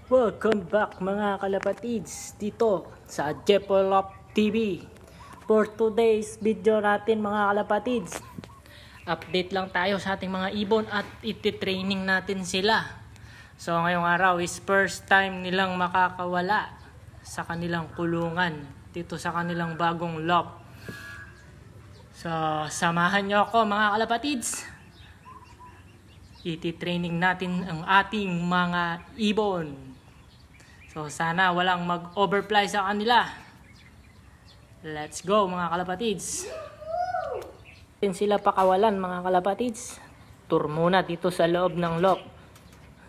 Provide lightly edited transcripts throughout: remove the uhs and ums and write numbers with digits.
Welcome back mga kalapatids dito sa Jepolop TV. For today's video natin mga kalapatids, update lang tayo sa ating mga ibon at iti-training natin sila. So ngayong araw is first time nilang makakawala sa kanilang kulungan dito sa kanilang bagong loft. So samahan nyo ako mga kalapatids. Iti-training natin ang ating mga ibon. So sana walang mag-overfly sa kanila. Let's go mga kalapatids. Tin sila pakawalan mga kalapatids. Tour muna dito sa loob ng loft.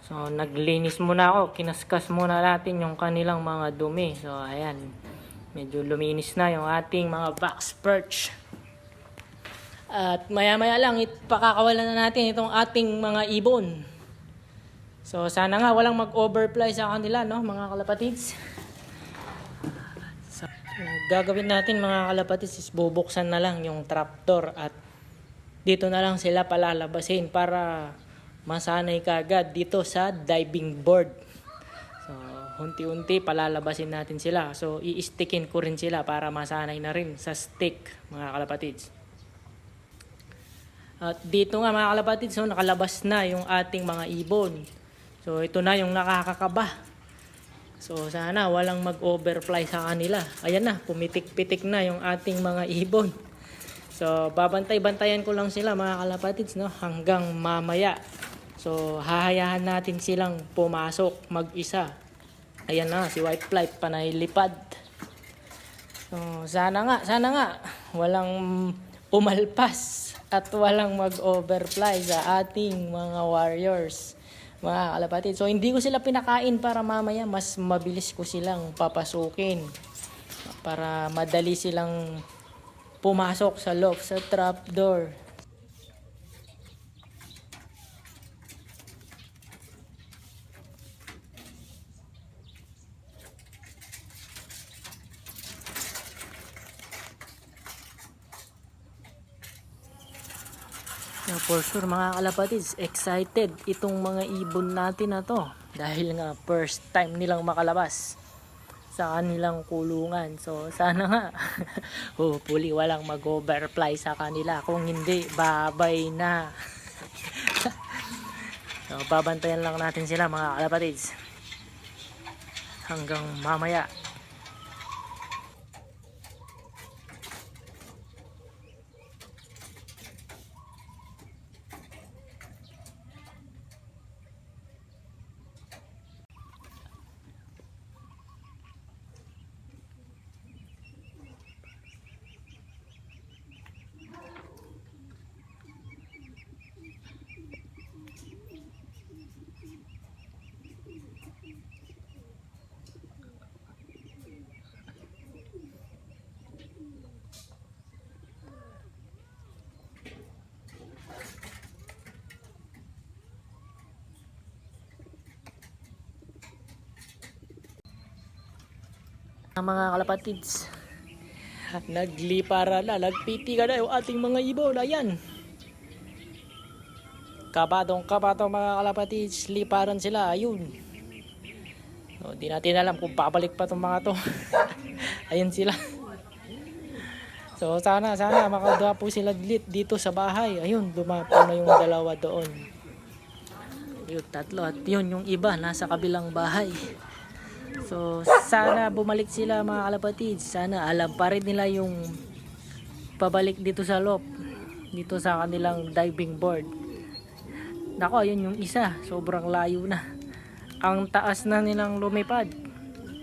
So naglinis muna ako. Kinaskas muna natin yung kanilang mga dumi. So ayan. Medyo luminis na yung ating mga box perch. At maya-maya lang ipakakawalan na natin itong ating mga ibon. So sana nga walang mag-overfly sa kanila, no, mga kalapatids. So, gagawin natin mga kalapatids is bubuksan na lang yung trapdoor at dito na lang sila palalabasin para masanay kagad dito sa diving board. So unti-unti palalabasin natin sila. So i-stickin ko rin sila para masanay na rin sa stick mga kalapatids. At dito nga mga kalapatids, so nakalabas na yung ating mga ibon. So ito na yung nakakakaba. So sana walang mag-overfly sa kanila. Ayan na, pumitik-pitik na yung ating mga ibon. So babantay-bantayan ko lang sila mga kalapatids, no, hanggang mamaya. So hahayahan natin silang pumasok mag-isa. Ayan na, si white fly panay lipad. So sana nga walang umalpas at walang mag-overfly sa ating mga warriors mga kalapatid. So hindi ko sila pinakain para mamaya mas mabilis ko silang papasukin para madali silang pumasok sa loft, sa trapdoor. For sure mga kalapatids, excited itong mga ibon natin na to dahil nga first time nilang makalabas sa kanilang kulungan. So sana nga hopefully walang mag-overfly sa kanila, kung hindi babay na. So babantayan lang natin sila mga kalapatids hanggang mamaya. Mga kalapatids, naglipara na, nagpiti ka na yung ating mga ibon. Ayan, kabadong mga kalapatids, liparan sila. Ayun, no, di natin alam kung babalik pa itong mga to. Ayun sila. So sana makadapo sila dito sa bahay. Ayun, dumapo na yung dalawa doon, yung tatlo, at yun yung iba nasa kabilang bahay. So sana bumalik sila mga kalapatids. Sana alam pa rin nila yung pabalik dito sa loft, dito sa kanilang diving board. Nako, yun yung isa, sobrang layo na, ang taas na nilang lumipad.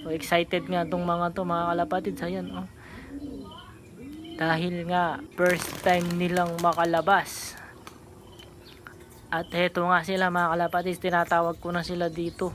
So excited nga tong mga to mga kalapatids. Ayan, oh, dahil nga first time nilang makalabas. At heto nga sila mga kalapatids, tinatawag ko na sila dito.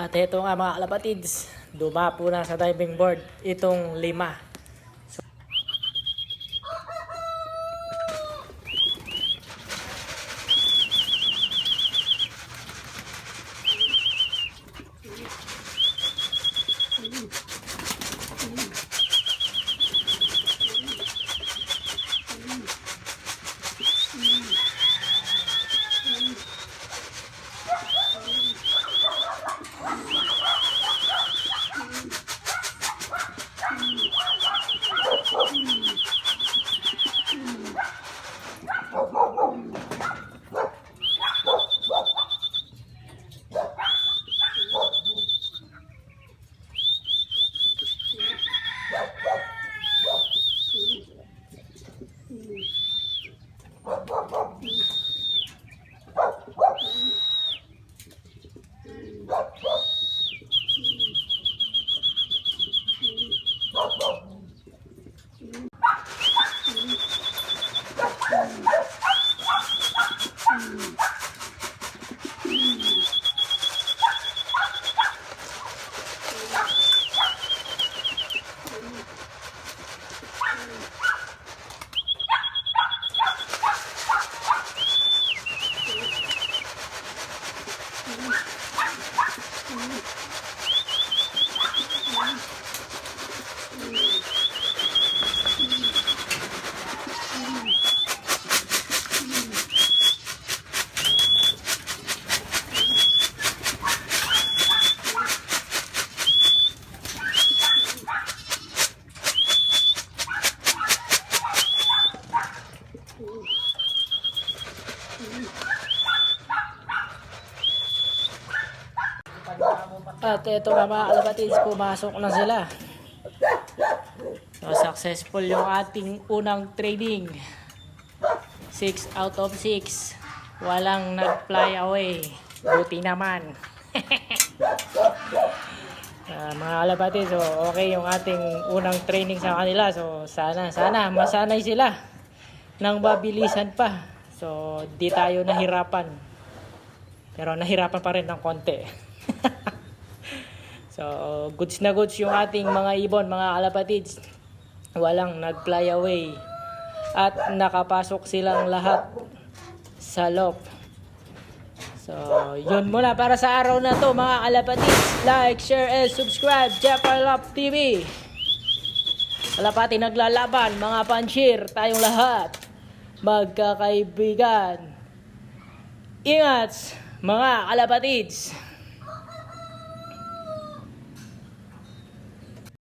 At ito nga mga kalapatids, dumapo na sa diving board itong 5. At ito na mga kalapatids, pumasok na sila. So successful yung ating unang trading. 6 out of 6. Walang nag-fly away. Buti naman. Mga kalapatids, so okay yung ating unang training sa kanila. So sana masanay sila nang mabilisan pa. So di tayo nahirapan. Pero nahirapan pa rin ng konti. So, goods na goods yung ating mga ibon, mga kalapatids. Walang nag-fly away. At nakapasok silang lahat sa loft. So, yun muna para sa araw na to mga kalapatids. Like, share, and subscribe. Japar Love TV. Kalapati naglalaban, mga panshir, tayong lahat. Magkakaibigan. Ingat, mga kalapatids.